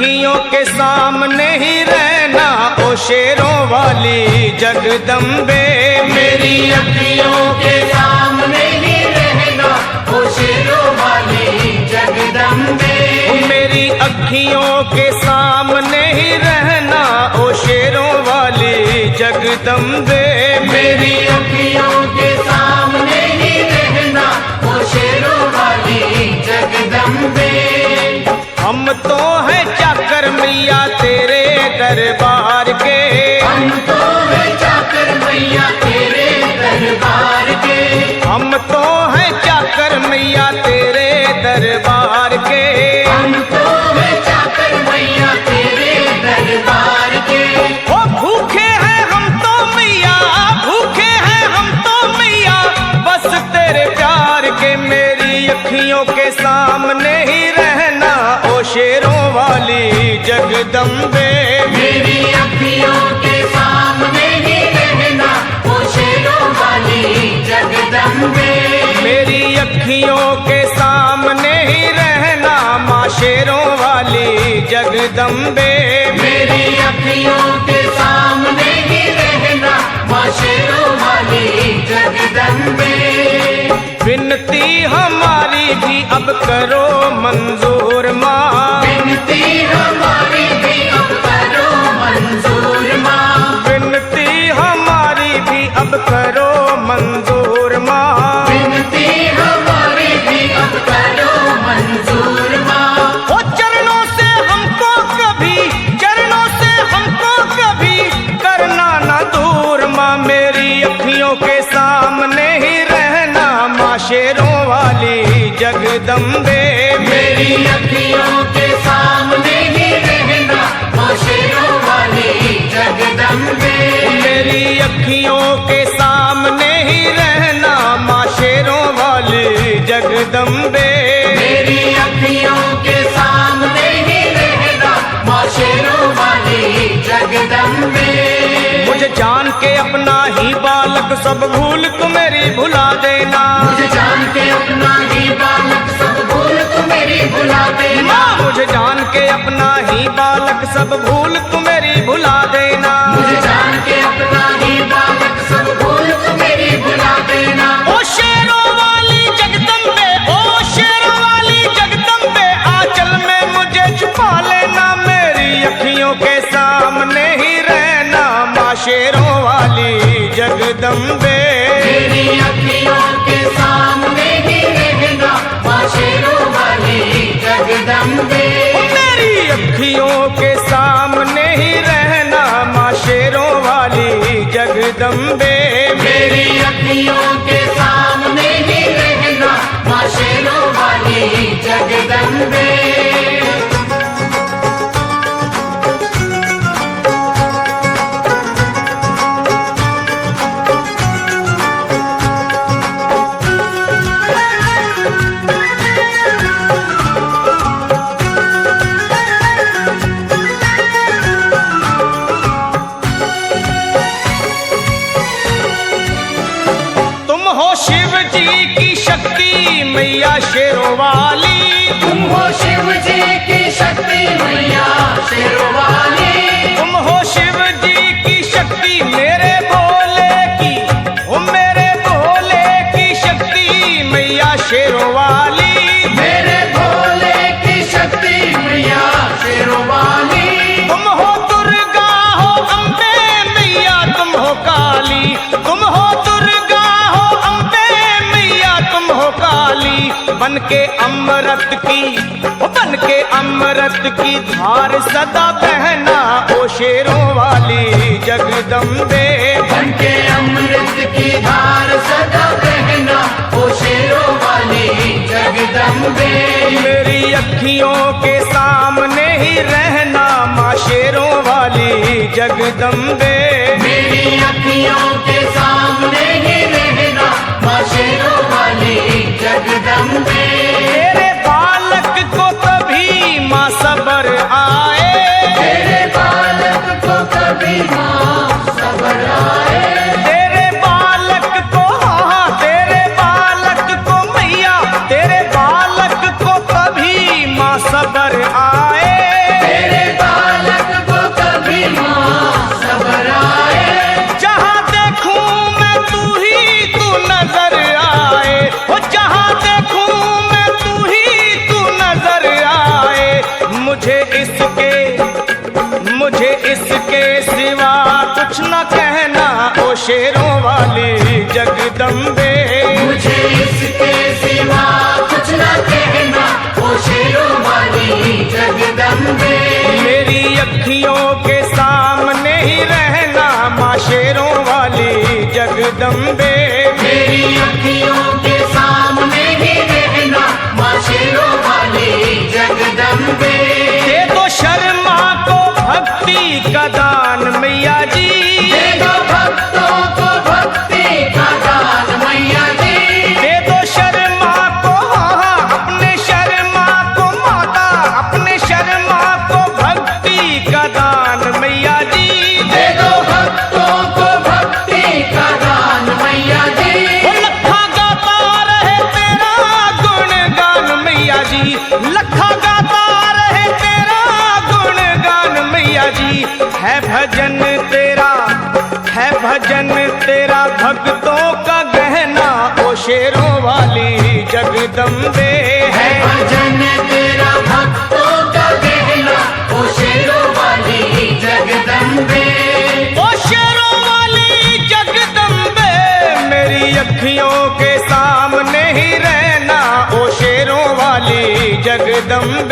अखियों के सामने ही रहना ओ शेरों वाली जगदम्बे। मेरी अखियों के सामने ही रहना ओ शेरों वाली जगदम्बे। मेरी अखियों के सामने ही रहना ओ शेरों वाली जगदम्बे। मेरी अखियों के सामने ही रहना ओ शेरों वाली जगदम्बे। हम तो हैं चाकर मैया तेरे दरबार के। हम तो हैं चाकर मैया तेरे दरबार के। हम तो हैं चाकर मैया तेरे दरबार के। हम तो हैं चाकर मैया तेरे दरबार के। ओ भूखे हैं हम तो मैया, भूखे हैं हम तो मैया बस तेरे प्यार के। मेरी अखियों के सामने ही रहना ओ शेरों वाली जगदम्बे। मेरी अखियों के सामने ही रहना ओ शेरों वाली जगदम्बे। मेरी अखियों के सामने ही रहना माँ शेरों वाली जगदम्बे। मेरी अखियों के सामने ही रहना माँ शेरों वाली जगदम्बे। विनती हमारी भी अब करो मंजूर माँ। विनती हमारी भी अब करो मंजूर माँ। विनती हमारी भी अब करो मंजूर माँ। विनती हमारी भी अब करो मंजूर माँ। ओ चरणों से हमको कभी, चरणों से हमको कभी करना ना दूर माँ। मेरी अखियों के सामने ही रहना माँ शेरों वाली जगदम्बे। मेरी अखियों के सामने ही रहना माँ शेरों वाली जगदम्बे। मेरी अखियों के सामने ही रहना माँ शेरों वाली जगदम्बे। मेरी अखियों के सामने ही रहना माँ शेरों वाली जगदम्बे। मुझे जान के अपना ही बालक सब भूल तू मेरी भुला देना। मुझे जान के अपना ही बालक सब भूल तू मेरी भुला देना। मुझे जान के अपना ही बालक सब भूल तू मेरी भुला देना। मुझे जान के अपना ही बालक सब भूल तू मेरी भुला देना। ओ शेरों वाली जगदम्बे, ओ शेरों वाली जगदम्बे आंचल में मुझे छुपा लेना। मेरी अखियों के सामने ही रहना माँ शेरों वाली जगदम्बे। मेरी अखियों के सामने ही रहना माँ शेरों वाली जगदम्बे। मेरी अखियों के सामने ही रहना माँ शेरों वाली जगदम्बे। मेरी अखियों के सामने ही रहना माँ शेरों वाली जगदम्बे। तुम हो शिव जी की शक्ति मैया शेरों वाली। तुम हो शिव जी की शक्ति मैया शेरों वाली। तुम हो शिव जी की शक्ति मेरे भोले की, ओ मेरे भोले की शक्ति मैया शेरों वाली। मेरे भोले की शक्ति मैया शेरों वाली। तुम हो दुर्गा हो अम्बे मैया तुम हो काली। तुम हो दुर्गा हो अम्बे मैया तुम हो काली। बन के अमृत की, ओ बन के अमृत की धार सदा बहना ओ शेरों वाली जगदम्बे। बन के अमृत की धार सदा बहना ओ शेरों वाली जगदम्बे। मेरी अखियों के सामने ही रहना माँ शेरों वाली जगदम्बे। मेरी अखियों के सामने ही रहना माँ शेरों वाली जगदम्बे। तेरे बालक को कभी माँ सबर आए। तेरे बालक को कभी माँ सबर आए। तेरे बालक को, हाँ तेरे बालक को मैया, तेरे बालक को कभी माँ सबर आए। तेरे जगदम्बे। दे दो शर्मा को भक्ति का दान मैया जी, दे दो भक्तों को भक्ति का दान मैया जी। दे दो शर्मा को, हाँ, अपने शर्मा को माता, अपने शर्मा को भक्ति का दान मैया जी। दे दो भक्तों को भक्ति का दान मैया जी। वो लखा गाता रहे तेरा गुणगान मैया जी, लखा गाता रहे तेरा गुणगान मैया जी। है भजन तेरा, है भजन तेरा भक्तों का गहना, ओ शेरों वाली जगदम्बे है है। भजन तेरा भक्तों का गहना, ओ शेरों वाली जगदम्बे। ओ शेरों वाली जगदम्बे, मेरी अखियों के सामने ही रहना, ओ शेरों वाली जगदम्बे।